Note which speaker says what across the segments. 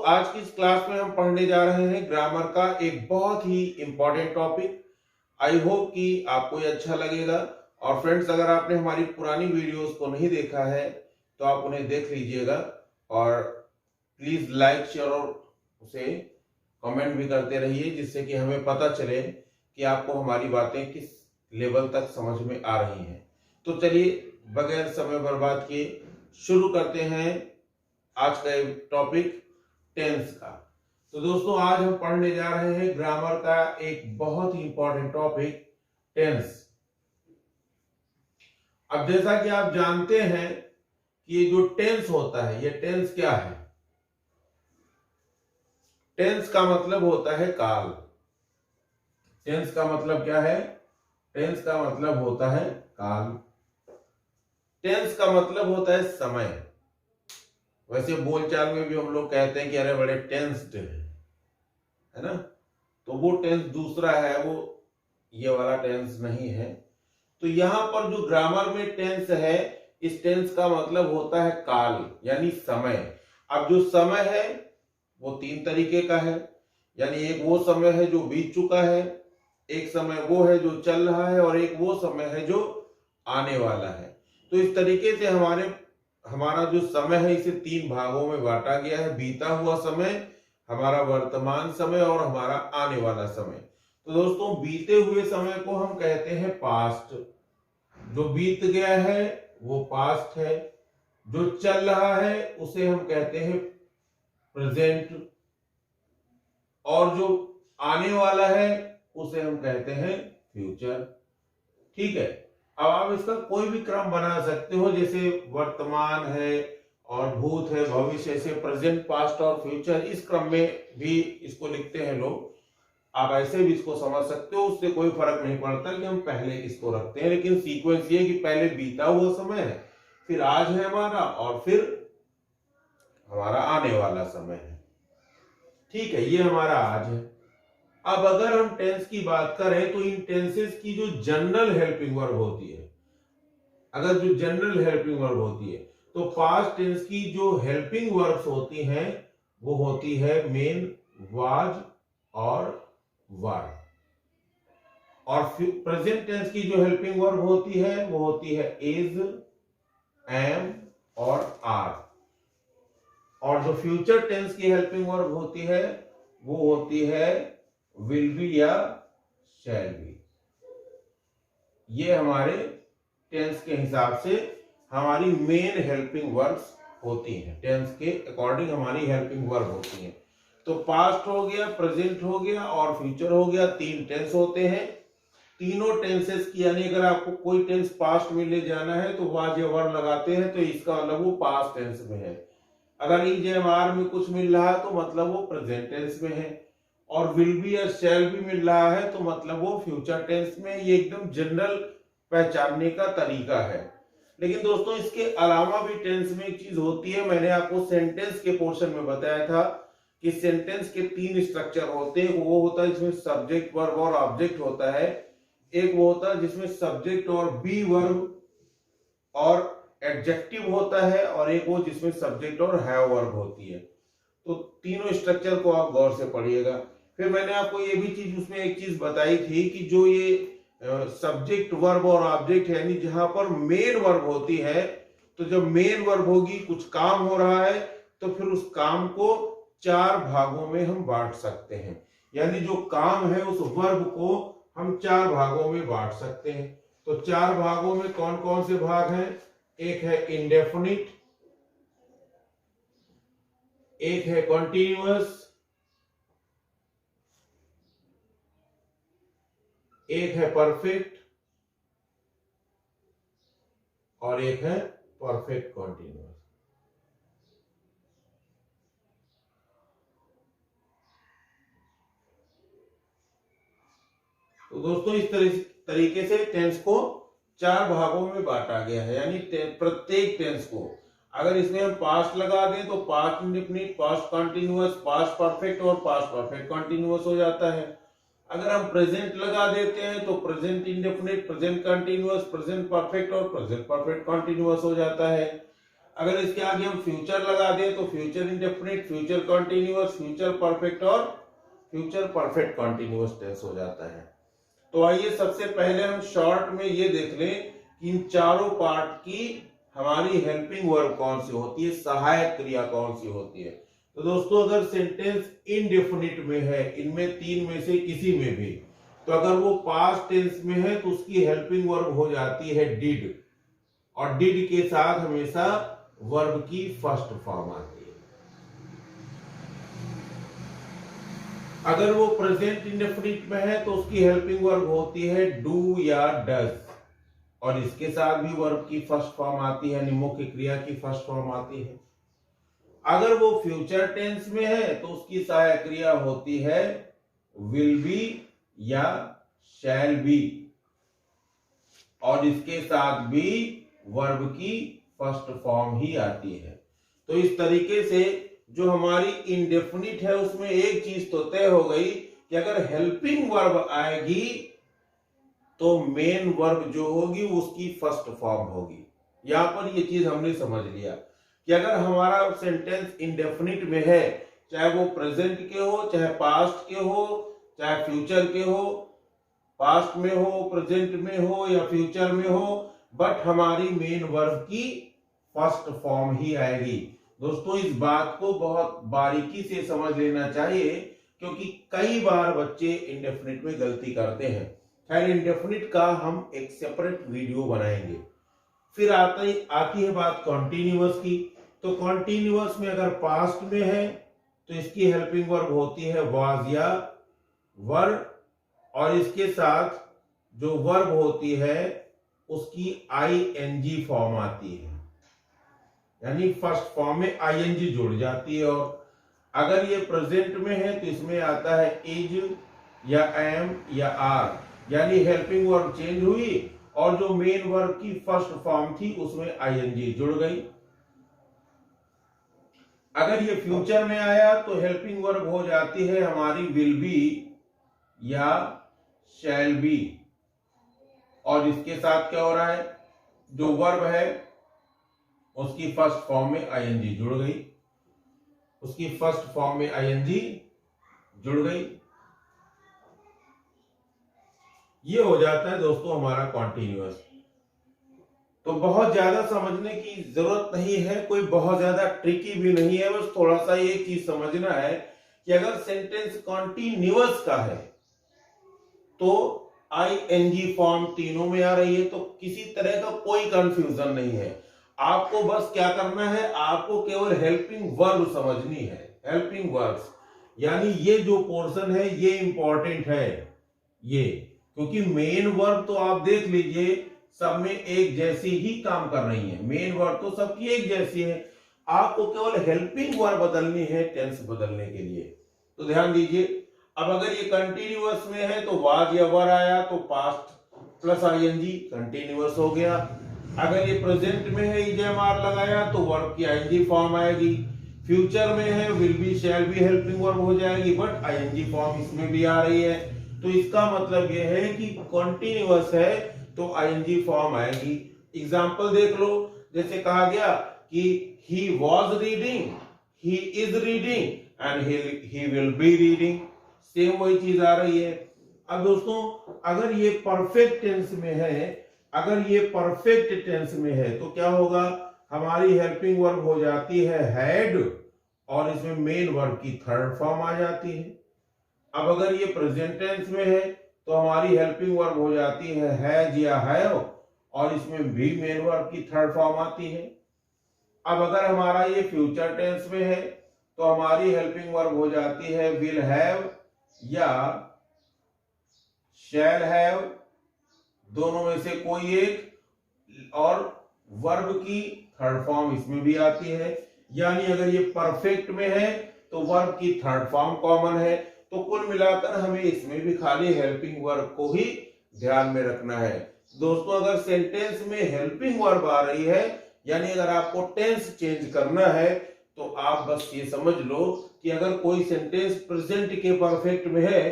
Speaker 1: आज की इस क्लास में हम पढ़ने जा रहे हैं ग्रामर का एक बहुत ही इंपॉर्टेंट टॉपिक। आई होप कि आपको ये अच्छा लगेगा। और फ्रेंड्स, अगर आपने हमारी पुरानी वीडियोस को नहीं देखा है तो आप उन्हें देख लीजिएगा और प्लीज लाइक शेयर और उसे कमेंट भी करते रहिए, जिससे कि हमें पता चले कि आपको हमारी बातें किस लेवल तक समझ में आ रही हैं। तो चलिए बगैर समय बर्बाद किए शुरू करते हैं आज का टॉपिक टेंस का। तो दोस्तों, आज हम पढ़ने जा रहे हैं ग्रामर का एक बहुत ही इंपॉर्टेंट टॉपिक टेंस। अब जैसा कि आप जानते हैं कि ये जो टेंस होता है, ये टेंस क्या है? टेंस का मतलब होता है काल। टेंस का मतलब क्या है? टेंस का मतलब होता है काल। टेंस का मतलब होता है समय। वैसे बोलचाल में भी हम लोग कहते हैं कि अरे बड़े टेंस्ड है ना, तो वो टेंस दूसरा है, वो ये वाला टेंस नहीं है। तो यहां पर जो ग्रामर में टेंस है, इस टेंस का मतलब होता है काल, यानी समय। अब जो समय है वो तीन तरीके का है, यानी एक वो समय है जो बीत चुका है, एक समय वो है जो चल रहा है, और एक वो समय है जो आने वाला है। तो इस तरीके से हमारा जो समय है इसे तीन भागों में बांटा गया है: बीता हुआ समय, हमारा वर्तमान समय और हमारा आने वाला समय। तो दोस्तों, बीते हुए समय को हम कहते हैं पास्ट। जो बीत गया है वो पास्ट है। जो चल रहा है उसे हम कहते हैं प्रेजेंट, और जो आने वाला है उसे हम कहते हैं फ्यूचर। ठीक है। अब आप इसका कोई भी क्रम बना सकते हो, जैसे वर्तमान है और भूत है, भविष्य से प्रेजेंट, पास्ट और फ्यूचर, इस क्रम में भी इसको लिखते हैं लोग। आप ऐसे भी इसको समझ सकते हो, उससे कोई फर्क नहीं पड़ता कि हम पहले किसको रखते हैं, लेकिन सीक्वेंस ये कि पहले बीता हुआ समय है, फिर आज है हमारा, और फिर हमारा आने वाला समय है। ठीक है, ये हमारा आज है। अब अगर हम टेंस की बात करें तो इन टेंसेस की जो जनरल हेल्पिंग वर्ब होती है, अगर जो जनरल हेल्पिंग वर्ब होती है, तो पास्ट टेंस की जो हेल्पिंग वर्ब्स होती हैं वो होती है मेन, वाज और वर। और प्रेजेंट टेंस की जो हेल्पिंग वर्ब होती है वो होती है इज, एम और आर। और जो फ्यूचर टेंस की हेल्पिंग वर्ब होती है वो होती है विल बी या शैल बी। ये हमारे टेंस के हिसाब से हमारी मेन हेल्पिंग वर्ब्स होती हैं। टेंस के अकॉर्डिंग हमारी हेल्पिंग वर्ब होती हैं। तो पास्ट हो गया, प्रेजेंट हो गया और फ्यूचर हो गया, तीन टेंस होते हैं। तीनों टेंसेस की, यानी अगर आपको कोई टेंस पास्ट में ले जाना है तो वाज या वर लगाते हैं, तो इसका मतलब वो पास्ट टेंस में है। अगर इज एम आर में कुछ मिल रहा है तो मतलब वो प्रेजेंट टेंस में है, और विल बी या शैल बी मिल रहा है तो मतलब वो फ्यूचर टेंस में। ये एकदम जनरल पहचानने का तरीका है। लेकिन दोस्तों, इसके अलावा भी टेंस में एक चीज होती है। मैंने आपको सेंटेंस के पोर्शन में बताया था कि सेंटेंस के तीन स्ट्रक्चर होते हैं। वो होता है जिसमें सब्जेक्ट, वर्ब और ऑब्जेक्ट होता है। एक वो होता है जिसमें सब्जेक्ट और बी वर्ब और एडजेक्टिव होता है, और एक वो जिसमें सब्जेक्ट और हैव वर्ब होती है। तो तीनों स्ट्रक्चर को आप गौर से पढ़िएगा। फिर मैंने आपको ये भी चीज, उसमें एक चीज बताई थी कि जो ये सब्जेक्ट, वर्ब और ऑब्जेक्ट है, यानी जहां पर मेन वर्ब होती है, तो जब मेन वर्ब होगी, कुछ काम हो रहा है, तो फिर उस काम को चार भागों में हम बांट सकते हैं। यानी जो काम है उस वर्ब को हम चार भागों में बांट सकते हैं। तो चार भागों में कौन कौन से भाग हैं? एक है इंडेफिनिट, एक है कॉन्टिन्यूअस, एक है परफेक्ट और एक है परफेक्ट कॉन्टिन्यूअस। तो दोस्तों, इस तरीके से टेंस को चार भागों में बांटा गया है। यानी प्रत्येक टेंस को अगर इसमें हम पास्ट लगा दें तो past indefinite, past continuous, past perfect और पास्ट परफेक्ट कॉन्टिन्यूअस हो जाता है। अगर हम प्रेजेंट लगा देते हैं तो present indefinite, present continuous, present perfect और प्रेजेंट परफेक्ट कंटीन्यूअस हो जाता है। अगर इसके आगे हम फ्यूचर लगा दें तो future indefinite, future continuous, future perfect और फ्यूचर परफेक्ट कंटीन्यूअस टेंस हो जाता है। तो आइए सबसे पहले हम शॉर्ट में ये देख लें कि इन चारों पार्ट की हमारी हेल्पिंग वर्ब कौन सी होती है, सहायक क्रिया कौन सी होती है। तो दोस्तों अगर सेंटेंस इनडेफिनिट में है, इनमें तीन में से किसी में भी, तो अगर वो पास्ट टेंस में है तो उसकी हेल्पिंग वर्ब हो जाती है डिड, और डिड के साथ हमेशा वर्ब की फर्स्ट फॉर्म आती है। अगर वो प्रेजेंट इंडेफिनिट में है तो उसकी हेल्पिंग वर्ब होती है डू या डज, और इसके साथ भी वर्ब की फर्स्ट फॉर्म आती है, यानी मुख्य क्रिया की फर्स्ट फॉर्म आती है। अगर वो फ्यूचर टेंस में है तो उसकी सहायक क्रिया होती है विल बी या शैल बी, और इसके साथ भी वर्ब की फर्स्ट फॉर्म ही आती है। तो इस तरीके से जो हमारी इंडेफिनिट है उसमें एक चीज तो तय हो गई कि अगर हेल्पिंग वर्ब आएगी तो मेन वर्ब जो होगी उसकी फर्स्ट फॉर्म होगी। यहां पर ये चीज हमने समझ लिया कि अगर हमारा सेंटेंस इंडेफिनिट में है, चाहे वो प्रेजेंट के हो, चाहे पास्ट के हो, चाहे फ्यूचर के हो, पास्ट में हो, प्रेजेंट में हो या फ्यूचर में हो, बट हमारी मेन वर्ब की फर्स्ट फॉर्म ही आएगी। दोस्तों इस बात को बहुत बारीकी से समझ लेना चाहिए, क्योंकि कई बार बच्चे इंडेफिनिट में गलती करते हैं। खैर इंडेफिनिट का हम एक सेपरेट वीडियो बनाएंगे। फिर आती है बात कॉन्टिन्यूअस की। तो कॉन्टिन्यूअस में अगर पास्ट में है तो इसकी हेल्पिंग वर्ब होती है वाज या वर, और इसके साथ जो वर्ब होती है उसकी आईएनजी फॉर्म आती है, यानी फर्स्ट फॉर्म में आईएनजी जुड़ जाती है। और अगर ये प्रेजेंट में है तो इसमें आता है इज या एम या आर, यानी हेल्पिंग वर्ब चेंज हुई और जो मेन वर्ब की फर्स्ट फॉर्म थी उसमें आईएनजी जुड़ गई। अगर ये फ्यूचर में आया तो हेल्पिंग वर्ब हो जाती है हमारी विल बी या शैल बी, और इसके साथ क्या हो रहा है, जो वर्ब है उसकी फर्स्ट फॉर्म में आईएनजी जुड़ गई, उसकी फर्स्ट फॉर्म में आईएनजी जुड़ गई। ये हो जाता है दोस्तों हमारा कॉन्टिन्यूअस। तो बहुत ज्यादा समझने की जरूरत नहीं है, कोई बहुत ज्यादा ट्रिकी भी नहीं है, बस थोड़ा सा एक चीज समझना है कि अगर सेंटेंस कॉन्टिन्यूअस का है तो आईएनजी फॉर्म तीनों में आ रही है, तो किसी तरह का कोई कंफ्यूजन नहीं है। आपको बस क्या करना है, आपको केवल हेल्पिंग वर्ब समझनी है। हेल्पिंग वर्ब्स यानी ये जो पोर्शन है ये इंपॉर्टेंट है, ये क्योंकि मेन वर्ब तो आप देख लीजिए सब में एक जैसी ही काम कर रही है, मेन वर्ब तो सबकी एक जैसी है, आपको केवल हेल्पिंग वर्ब बदलनी है टेंस बदलने के लिए। तो ध्यान दीजिए, अब अगर ये कंटिन्यूअस में है तो वाज या वर आया तो पास्ट प्लस आईएनजी कंटिन्यूअस हो गया। अगर ये प्रेजेंट में है इजेएमआर लगाया तो वर्ब की आईएनजी फॉर्म आएगी। फ्यूचर में है will be shall be helping verb हो जाएगी, बट आईएनजी फॉर्म इसमें भी आ रही है। तो इसका मतलब ये है कि कंटिन्यूअस है तो आईएनजी फॉर्म आएगी। एग्जांपल देख लो, जैसे कहा गया कि he was reading, he is reading and he will be reading, same वही चीज आ रही है। अब दोस्तों अगर ये परफेक्ट टेंस में है, अगर ये परफेक्ट टेंस में है तो क्या होगा, हमारी हेल्पिंग वर्ब हो जाती है हैड, और इसमें मेन वर्ब की थर्ड फॉर्म आ जाती है। अब अगर ये प्रेजेंट टेंस में है तो हमारी हेल्पिंग वर्ब हो जाती है हैज या हैव, और इसमें भी मेन वर्ब की थर्ड फॉर्म आती है। अब अगर हमारा ये फ्यूचर टेंस में है तो हमारी हेल्पिंग वर्ब हो जाती है विल हैव या शैल हैव, दोनों में से कोई एक, और वर्ब की थर्ड फॉर्म इसमें भी आती है। यानी अगर ये परफेक्ट में है तो वर्ब की थर्ड फॉर्म कॉमन है। तो कुल मिलाकर हमें इसमें भी खाली हेल्पिंग वर्ब को ही ध्यान में रखना है। दोस्तों अगर सेंटेंस में हेल्पिंग वर्ब आ रही है, यानी अगर आपको टेंस चेंज करना है, तो आप बस ये समझ लो कि अगर कोई सेंटेंस प्रेजेंट के परफेक्ट में है,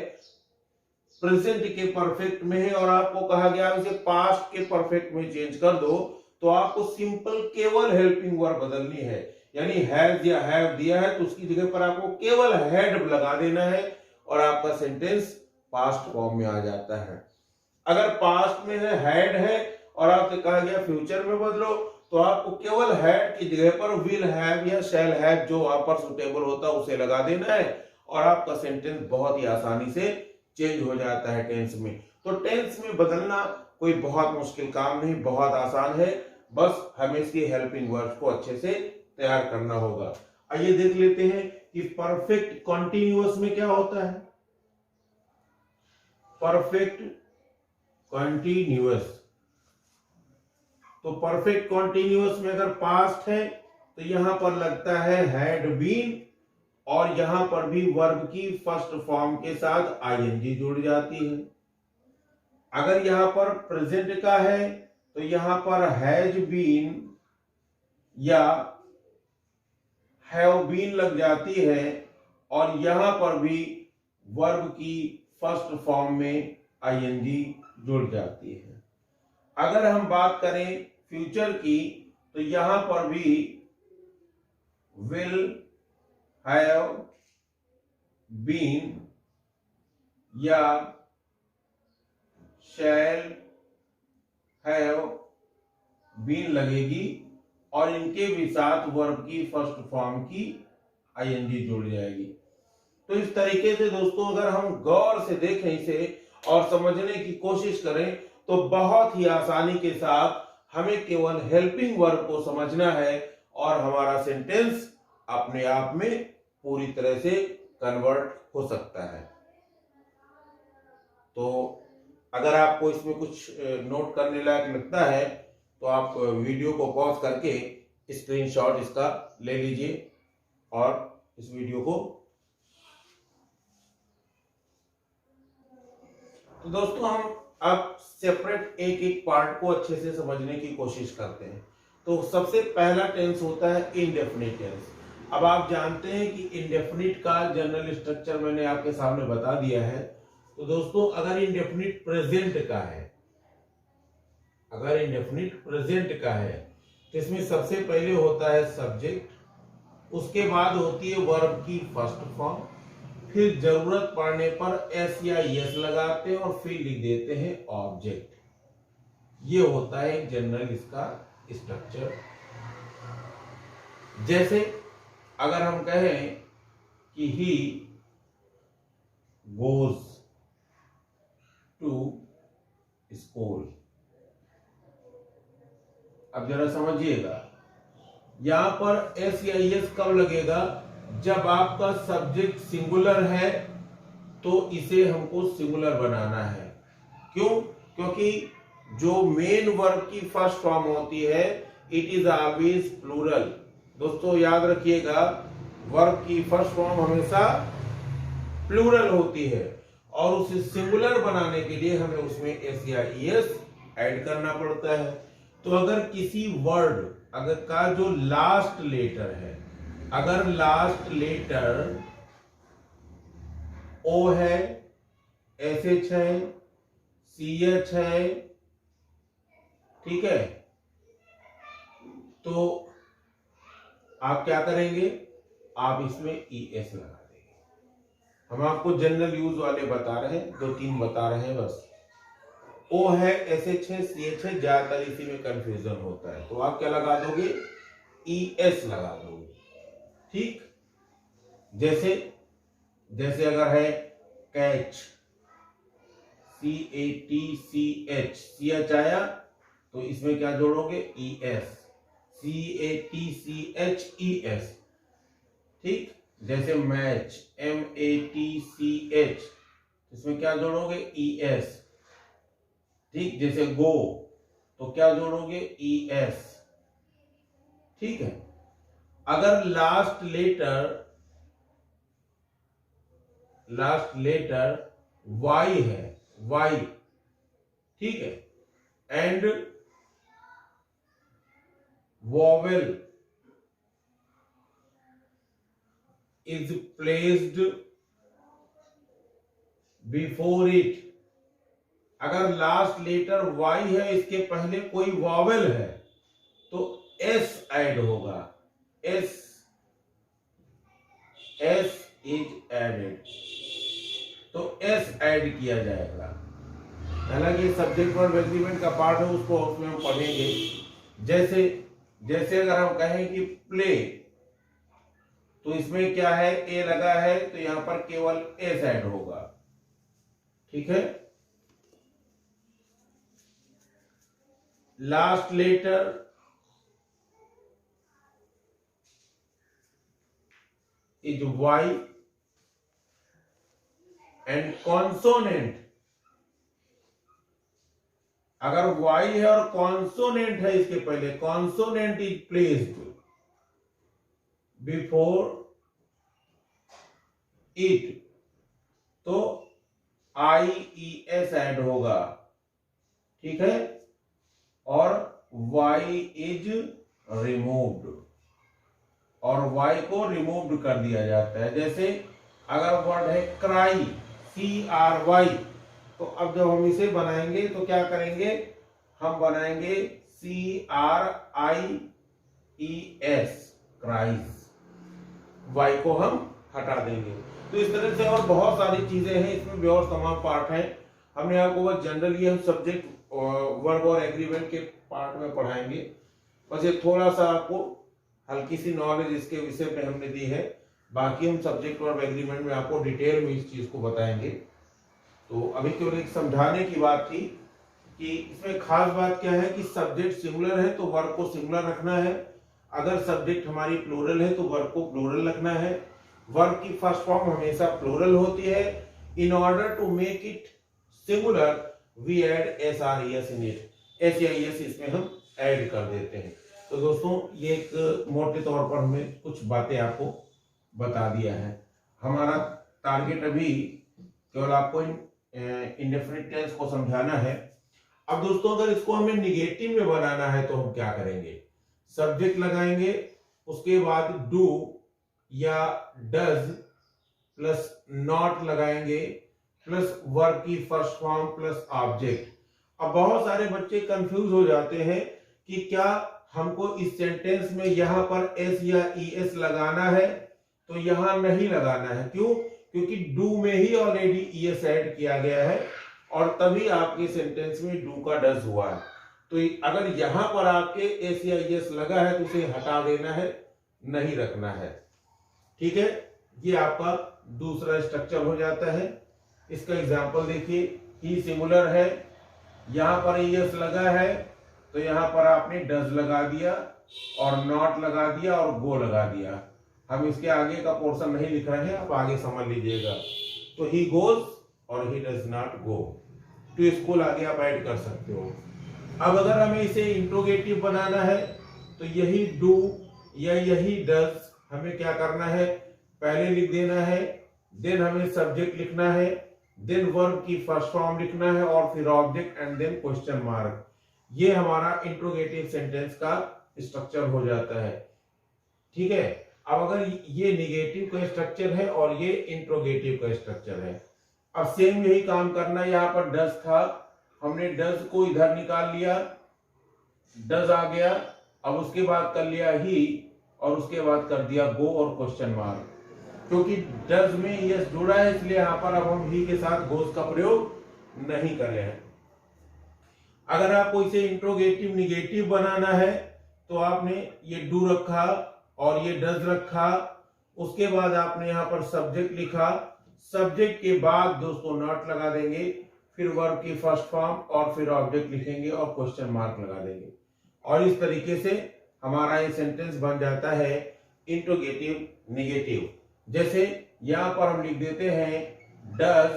Speaker 1: प्रेजेंट के परफेक्ट में है और आपको कहा गया इसे पास्ट के परफेक्ट में चेंज कर दो, तो आपको सिंपल केवल हेल्पिंग वर्ब बदलनी है, यानी हैज या हैव दिया है तो उसकी जगह पर आपको केवल हैड लगा देना है और आपका सेंटेंस पास्ट फॉर्म में आ जाता है। अगर पास्ट में है हैड है और आपसे कहा गया फ्यूचर में बदलो, तो आपको केवल हैड की जगह पर विल हैव या शैल हैव जो आप पर सुटेबल होता है उसे लगा देना है और आपका सेंटेंस बहुत ही आसानी से चेंज हो जाता है टेंस में। तो टेंस में बदलना कोई बहुत मुश्किल काम नहीं, बहुत आसान है, बस हमें इसकी हेल्पिंग वर्ब्स को अच्छे से तैयार करना होगा। आइए देख लेते हैं कि परफेक्ट कॉन्टिन्यूअस में क्या होता है। परफेक्ट कॉन्टिन्यूअस, तो परफेक्ट कॉन्टिन्यूअस में अगर पास्ट है तो यहां पर लगता है हैड बीन और यहां पर भी वर्ब की फर्स्ट फॉर्म के साथ आईएनजी जुड़ जाती है। अगर यहां पर प्रेजेंट का है तो यहां पर हैज बीन या हैव बीन लग जाती है और यहां पर भी वर्ब की फर्स्ट फॉर्म में आईएनजी जुड़ जाती है। अगर हम बात करें फ्यूचर की तो यहां पर भी विल हैव बीन या शैल हैव बीन लगेगी और इनके भी साथ वर्ब की फर्स्ट फॉर्म की आईएनजी जुड़ जाएगी। तो इस तरीके से दोस्तों अगर हम गौर से देखें इसे और समझने की कोशिश करें तो बहुत ही आसानी के साथ हमें केवल हेल्पिंग वर्ब को समझना है और हमारा सेंटेंस अपने आप में पूरी तरह से कन्वर्ट हो सकता है। तो अगर आपको इसमें कुछ नोट करने लायक लगता है तो आप वीडियो को पॉज करके स्क्रीनशॉट इसका ले लीजिए और इस वीडियो को। तो दोस्तों हम अब सेपरेट एक एक पार्ट को अच्छे से समझने की कोशिश करते हैं। तो सबसे पहला टेंस होता है इंडेफिनिट टेंस। अब आप जानते हैं कि इंडेफिनिट का जनरल स्ट्रक्चर मैंने आपके सामने बता दिया है। तो दोस्तों अगर इंडेफिनिट प्रेजेंट का है, अगर इंडेफिनिट प्रेजेंट का है तो इसमें सबसे पहले होता है सब्जेक्ट, उसके बाद होती है वर्ब की फर्स्ट फॉर्म, फिर जरूरत पड़ने पर एस या यस लगाते हैं और फिर लिख देते हैं ऑब्जेक्ट। ये होता है जनरल इसका स्ट्रक्चर। जैसे अगर हम कहें कि ही गोज टू स्कूल, अब जरा समझिएगा यहां पर एस या यस कब लगेगा, जब आपका सब्जेक्ट सिंगुलर है तो इसे हमको सिंगुलर बनाना है। क्यों? क्योंकि जो मेन वर्ब की फर्स्ट फॉर्म होती है इट इज ऑलवेज प्लूरल। दोस्तों याद रखिएगा वर्ब की फर्स्ट फॉर्म हमेशा प्लूरल होती है और उसे सिंगुलर बनाने के लिए हमें उसमें एस या एस ऐड करना पड़ता है। तो अगर किसी वर्ड अगर का जो लास्ट लेटर है, अगर लास्ट लेटर ओ है, एस एच है, सी एच है, ठीक है, तो आप क्या करेंगे, आप इसमें ई एस लगा देंगे। हम आपको जनरल यूज वाले बता रहे हैं, 2-3 बता रहे हैं बस। ओ है, एस एच है, सी एच है, ज्यादातर इसी में कंफ्यूजन होता है, तो आप क्या लगा दोगे, ई एस लगा दोगे। ठीक, जैसे जैसे अगर है catch, C A T C H, C H आया तो इसमें क्या जोड़ोगे, E S, C A T C H E S. ठीक, जैसे match, M A T C H, इसमें क्या जोड़ोगे, ई एस। ठीक, जैसे गो तो क्या जोड़ोगे, ई एस। ठीक है, अगर लास्ट लेटर वाई है, वाई, ठीक है, and vowel is placed before it, अगर लास्ट लेटर वाई है इसके पहले कोई वॉवेल है तो एस ऐड होगा, एस इज एडेड, तो एस ऐड किया जाएगा। हालांकि सब्जेक्ट वर्ब एग्रीमेंट का पार्ट है, उसको उसमें हम पढ़ेंगे। जैसे जैसे अगर हम कहें कि प्ले, तो इसमें क्या है, ए लगा है तो यहां पर केवल एस ऐड होगा। ठीक है। Last letter is Y and consonant, अगर वाई है और कॉन्सोनेंट है इसके पहले, consonant is placed before it, तो आई ई एस ऐड होगा। ठीक है। और वाई इज रिमूव्ड, और वाई को रिमूव्ड कर दिया जाता है। जैसे अगर वर्ड है क्राई, CRY, तो अब जब हम इसे बनाएंगे तो क्या करेंगे, हम बनाएंगे CRIES, क्राइस, वाई को हम हटा देंगे। तो इस तरह से और बहुत सारी चीजें हैं इसमें भी, और तमाम पार्ट हैं। हमने आपको बस जनरली हम सब्जेक्ट वर्ब और एग्रीमेंट के पार्ट में पढ़ाएंगे। बस ये थोड़ा सा आपको हल्की सी नॉलेज इसके विषय पे हमने दी है। बाकी हम सब्जेक्ट वर्ब एग्रीमेंट में आपको डिटेल में इस चीज को बताएंगे। तो अभी केवल एक समझाने की बात थी कि इसमें खास बात क्या है कि सब्जेक्ट सिंगुलर है तो वर्ब को सिंगुलर रखना है, अगर सब्जेक्ट हमारी प्लूरल है तो वर्ब को प्लूरल रखना है। वर्ब की फर्स्ट फॉर्म हमेशा प्लूरल होती है। In order to make it singular we add SRES in it, SEIS इसमें हम ऐड कर देते हैं। तो दोस्तों ये एक मोटे तौर पर हमें कुछ बातें आपको बता दिया है। हमारा टारगेट अभी केवल आपको इंडेफिनिट टेंस को समझाना है। अब दोस्तों अगर इसको हमें निगेटिव में बनाना है तो हम क्या करेंगे, सब्जेक्ट लगाएंगे, उसके बाद डू या डज प्लस नॉट लगाएंगे, प्लस वर्ब की फर्स्ट फॉर्म प्लस ऑब्जेक्ट। अब बहुत सारे बच्चे कंफ्यूज हो जाते हैं कि क्या हमको इस सेंटेंस में यहां पर एस या ES लगाना है, तो यहां नहीं लगाना है। क्यों? क्योंकि डू में ही ऑलरेडी ES ऐड किया गया है और तभी आपके सेंटेंस में डू का डज हुआ है। तो अगर यहां पर आपके एस या ES लगा है तो उसे हटा देना है, नहीं रखना है। ठीक है। ये आपका दूसरा स्ट्रक्चर हो जाता है। इसका एग्जांपल देखिए, ही सिंगुलर है, यहां पर ES लगा है तो यहां पर आपने डज लगा दिया और नॉट लगा दिया और गो लगा दिया। हम इसके आगे का पोर्शन नहीं लिख रहे हैं, आप आगे समझ लीजिएगा। तो ही गोज और he does not go, to school आगे आप ऐड कर सकते हो। अब अगर हमें इसे इंट्रोगेटिव बनाना है तो यही डू या यही डज हमें क्या करना है, पहले लिख देना है, देन हमें सब्जेक्ट लिखना है, देन वर्ब की फर्स्ट फॉर्म लिखना है और फिर object and then question mark. ये हमारा इंट्रोगेटिव सेंटेंस का स्ट्रक्चर हो जाता है। ठीक है। अब अगर ये निगेटिव का स्ट्रक्चर है और ये इंट्रोगेटिव का स्ट्रक्चर है, अब सेम यही काम करना है। यहां पर डज था, हमने डज को इधर निकाल लिया, डज आ गया, अब उसके बाद कर लिया ही और उसके बाद कर दिया गो और क्वेश्चन मार्क। क्योंकि डज में यस जुड़ा है इसलिए यहां पर अब हम ही के साथ गोज का प्रयोग नहीं कर रहे हैं। अगर आपको इसे इंट्रोगेटिव निगेटिव बनाना है तो आपने ये डू रखा और ये डज रखा, उसके बाद आपने यहां पर सब्जेक्ट लिखा, सब्जेक्ट के बाद दोस्तों नॉट लगा देंगे, फिर वर्ब की फर्स्ट फॉर्म और फिर ऑब्जेक्ट लिखेंगे और क्वेश्चन मार्क लगा देंगे। और इस तरीके से हमारा ये सेंटेंस बन जाता है इंट्रोगेटिव निगेटिव। जैसे यहां पर हम लिख देते हैं डज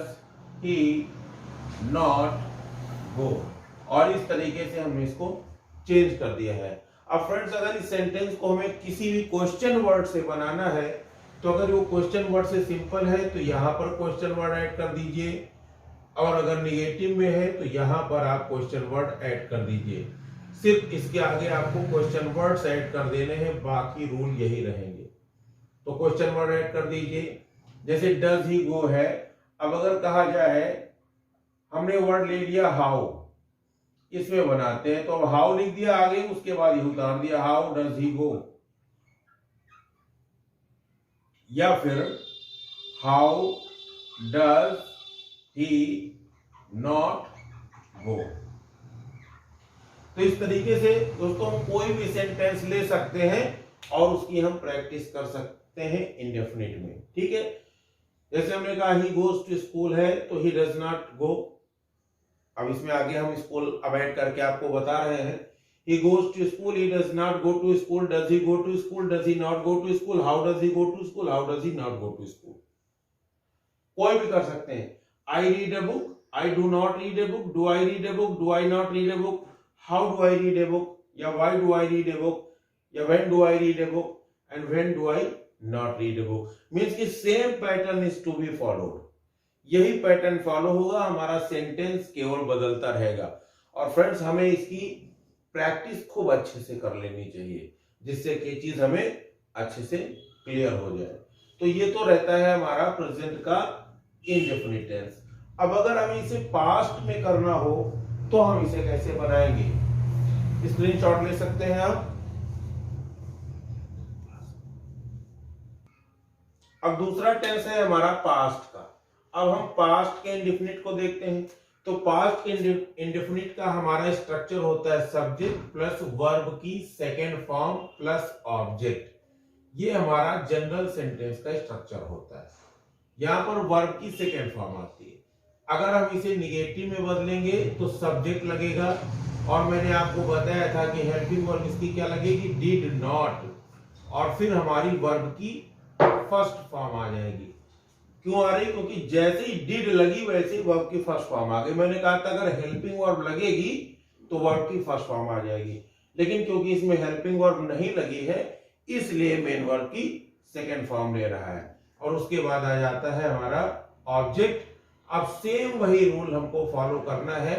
Speaker 1: ही नॉट गो, और इस तरीके से हमने इसको चेंज कर दिया है। अब फ्रेंड्स अगर इस सेंटेंस को हमें किसी भी क्वेश्चन वर्ड से बनाना है तो अगर वो क्वेश्चन वर्ड से सिंपल है तो यहां पर क्वेश्चन वर्ड ऐड कर दीजिए, और अगर निगेटिव में है तो यहां पर आप क्वेश्चन वर्ड ऐड कर दीजिए। सिर्फ इसके आगे आपको क्वेश्चन वर्ड्स ऐड कर देने हैं, बाकी रूल यही रहेंगे। तो क्वेश्चन वर्ड ऐड कर दीजिए। जैसे डज ही गो है, अब अगर कहा जाए हमने वर्ड ले लिया हाउ, इसमें बनाते हैं। तो अब हाउ लिख दिया आगे, उसके बाद ये उतार दिया, हाउ डज ही गो, या फिर how does he not go. तो इस तरीके से दोस्तों हम कोई भी सेंटेंस ले सकते हैं और उसकी हम प्रैक्टिस कर सकते हैं इंडेफिनिट में। ठीक है, जैसे हमने कहा ही गोज टू स्कूल है तो ही डज नॉट गो। अब इसमें आगे हम स्कूल अवॉइड करके आपको बता रहे हैं। he goes to school, he does not go to school, does he go to school, does he not go to school, how does he go to school, how does he not go to school। कोई भी कर सकते हैं। I read a book, I do not read a book, do I read a book, do I not read a book, how do I read a book, या why do I read a book, या when do I read a book, and when do I not read a book। Means कि same pattern is to be followed, यही pattern follow होगा, हमारा sentence केवल बदलता रहेगा। और फ्रेंड्स हमें इसकी प्रैक्टिस खूब अच्छे से कर लेनी चाहिए, जिससे कि चीज हमें अच्छे से क्लियर हो जाए। तो ये तो रहता है हमारा प्रेजेंट का इंडेफिनिट टेंस। अब अगर हमें इसे पास्ट में करना हो तो हम इसे कैसे बनाएंगे, स्क्रीनशॉट ले सकते हैं आप। अब दूसरा टेंस है हमारा पास्ट का। अब हम पास्ट के इंडेफिनिट को देखते हैं। तो पास्ट इंडेफिनिट का हमारा स्ट्रक्चर होता है सब्जेक्ट प्लस वर्ब की सेकेंड फॉर्म प्लस ऑब्जेक्ट। ये हमारा जनरल सेंटेंस का स्ट्रक्चर होता है। यहां पर वर्ब की सेकेंड फॉर्म आती है। अगर हम इसे निगेटिव में बदलेंगे तो सब्जेक्ट लगेगा, और मैंने आपको बताया था कि हेल्पिंग वर्ब इसकी क्या लगेगी, डिड नॉट, और फिर हमारी वर्ब की फर्स्ट फॉर्म आ जाएगी। क्यों आ रही, क्योंकि जैसे ही डिड लगी वैसे ही वर्ब की फर्स्ट फॉर्म आ गई। मैंने कहा था अगर हेल्पिंग वर्ब लगेगी तो वर्ब की फर्स्ट फॉर्म आ जाएगी, लेकिन क्योंकि इसमें हेल्पिंग वर्ब नहीं लगी है इसलिए मेन वर्ब की सेकेंड फॉर्म ले रहा है, और उसके बाद आ जाता है हमारा ऑब्जेक्ट। अब सेम वही रूल हमको फॉलो करना है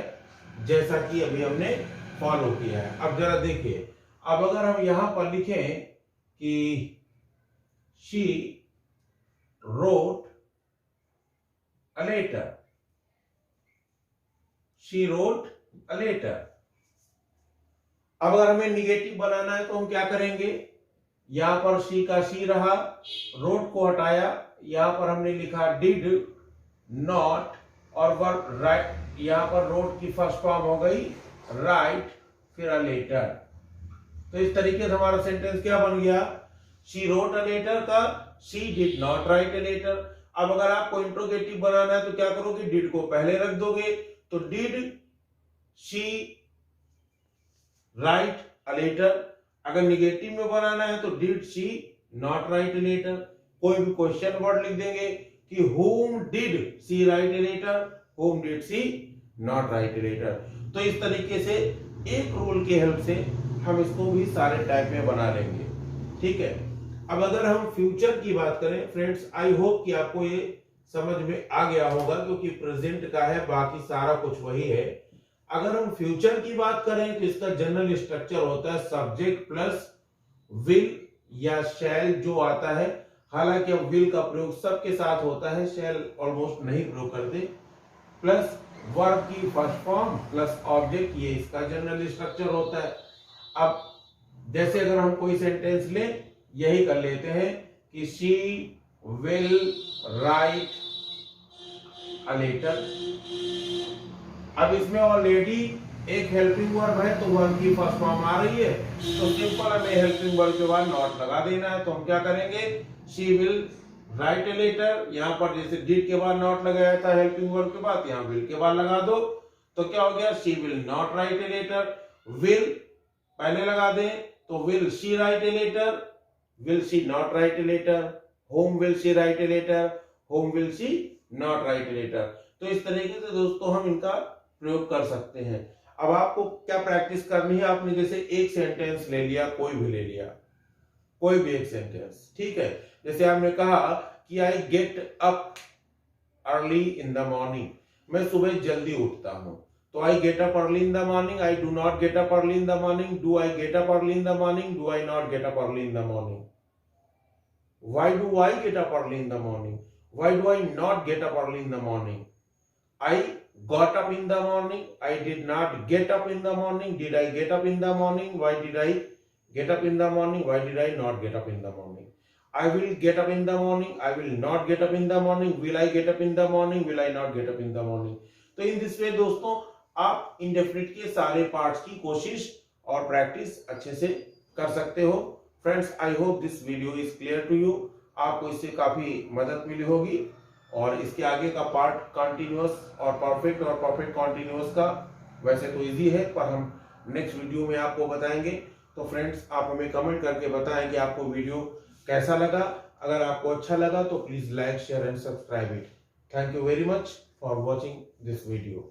Speaker 1: जैसा कि अभी हमने फॉलो किया है। अब जरा देखिए, अब अगर हम यहां पर लिखें कि she wrote a letter, she wrote a letter। अब अगर हमें निगेटिव बनाना है तो हम क्या करेंगे, यहां पर शी का शी रहा, रोट को हटाया, यहां पर हमने लिखा डिड नॉट, और वर्ब राइट, यहां पर रोट की फर्स्ट फॉर्म हो गई राइट, फिर अ लेटर। तो इस तरीके से हमारा सेंटेंस क्या बन गया, शी रोट अ लेटर का she did not write a letter. अब अगर आपको इंट्रोगेटिव बनाना है तो क्या करोगे, डिड को पहले रख दोगे, तो did she write a letter. अगर निगेटिव में बनाना है तो did she not write a letter. कोई भी क्वेश्चन वर्ड लिख देंगे कि whom did she write a letter, whom did she not write a letter। तो इस तरीके से एक रूल की हेल्प से हम इसको भी सारे टाइप में बना लेंगे। ठीक है, अब अगर हम फ्यूचर की बात करें फ्रेंड्स, आई होप कि आपको ये समझ में आ गया होगा, क्योंकि प्रेजेंट का है, बाकी सारा कुछ वही है। अगर हम फ्यूचर की बात करें तो इसका जनरल स्ट्रक्चर होता है सब्जेक्ट प्लस विल या शैल जो आता है। हालांकि अब विल का प्रयोग सबके साथ होता है, शैल ऑलमोस्ट नहीं प्रयोग करते, प्लस वर्ब की फर्स्ट फॉर्म प्लस ऑब्जेक्ट, ये इसका जनरल स्ट्रक्चर होता है। अब जैसे अगर हम कोई सेंटेंस लें, यही कर लेते हैं कि she will write a letter. अब इसमें ऑलरेडी एक हेल्पिंग वर्ब है तो वर्ब की फर्स्ट फॉर्म आ रही है, तो सिंपल हमें हेल्पिंग वर्ब के बाद नॉट लगा देना है। तो हम क्या करेंगे, she will write a letter, यहां पर जैसे डिड के बाद नॉट लगाया था हेल्पिंग वर्ब के बाद, यहां विल के बाद लगा दो, तो क्या हो गया, she will not write a letter. Will पहले लगा दें तो will she write a letter, will she not write a letter, whom will she write a letter, whom will she not write a letter। तो इस तरीके से दोस्तों हम इनका प्रयोग कर सकते हैं। अब आपको क्या प्रैक्टिस करनी है, आपने जैसे एक सेंटेंस ले लिया, कोई भी ले लिया, कोई भी एक सेंटेंस, ठीक है। जैसे आपने कहा कि I get up early in the morning, मैं सुबह जल्दी उठता हूं, तो I get up early in the morning, I do not get up early in the morning, do I get up early in the morning, do I not get up early in the morning. Why do I get up early in the morning? Why do I not get up early in the morning? I got up in the morning, I did not get up in the morning, did I get up in the morning, why did I get up in the morning, why did I not get up in the morning. I will get up in the morning, I will not get up in the morning, will I get up in the morning, will I not get up in the morning. तो in this way दोस्तों आप indefinite के सारे parts की कोशिश और practice अच्छे से कर सकते हो. Friends, I hope this video is clear to you. आपको इससे काफी मदद मिली होगी और इसके आगे का पार्ट कंटिन्यूअस और परफेक्ट कंटिन्यूअस का वैसे तो इजी है, पर हम नेक्स्ट वीडियो में आपको बताएंगे. तो फ्रेंड्स, आप हमें कमेंट करके बताएं कि आपको वीडियो कैसा लगा. अगर आपको अच्छा लगा तो please like, share and subscribe it. Thank you very much for watching this video.